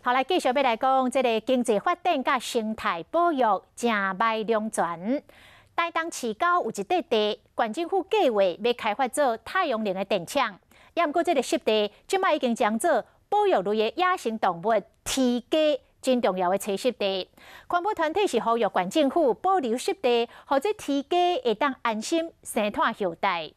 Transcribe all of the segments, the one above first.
后来继续要来讲，这个经济发展甲生态保育正歹两全。台东市郊有一块地，县政府计划要开发做太阳能的电厂，也毋过这个湿地，即摆已经将做保育类的野生动物天鸡真重要的栖息地。环保团体是呼吁县政府保留湿地，或者天鸡会当安心生产后代。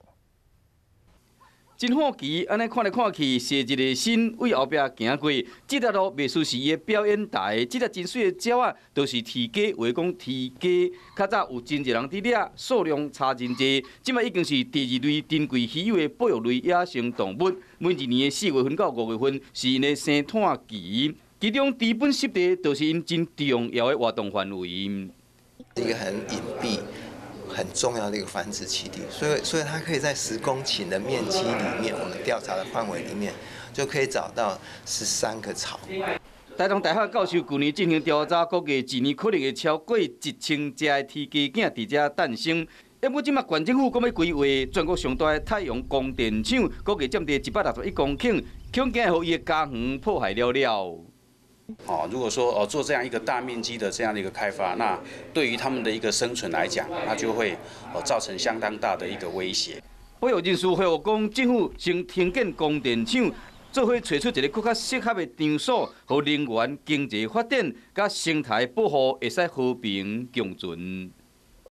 真好奇，安尼看来看去，是一个新为后壁行过。这条路袂输是伊的表演台，这条真水的鸟啊，都是天鸡。话讲天鸡，较早有真侪人伫掠，数量差真济。即摆已经是第2类珍贵稀有的保育类野生动物。每一年的4月份到5月份是因的生产期，其中低本湿地就是因真重要的活动范围。一个很隐蔽。 很重要的一个繁殖基地，所以它可以在10公顷的面积里面，我们调查的范围里面，就可以找到13个巢。台东大学教授去年进行调查，估计一年可能会超过1000只的天鸡囝伫遮诞生。要不即马县政府讲要规划全国上大的太阳光电厂，估计占地161公顷，恐惊互伊的家园破坏了了。 如果说做这样一个大面积的这样的一个开发，那对于他们的一个生存来讲，那就会造成相当大的一个威胁。保育人士呼吁讲，政府先停建光电厂，做伙找出一个更较适合的场所，和能源、经济发展、甲生态保护会使和平共存。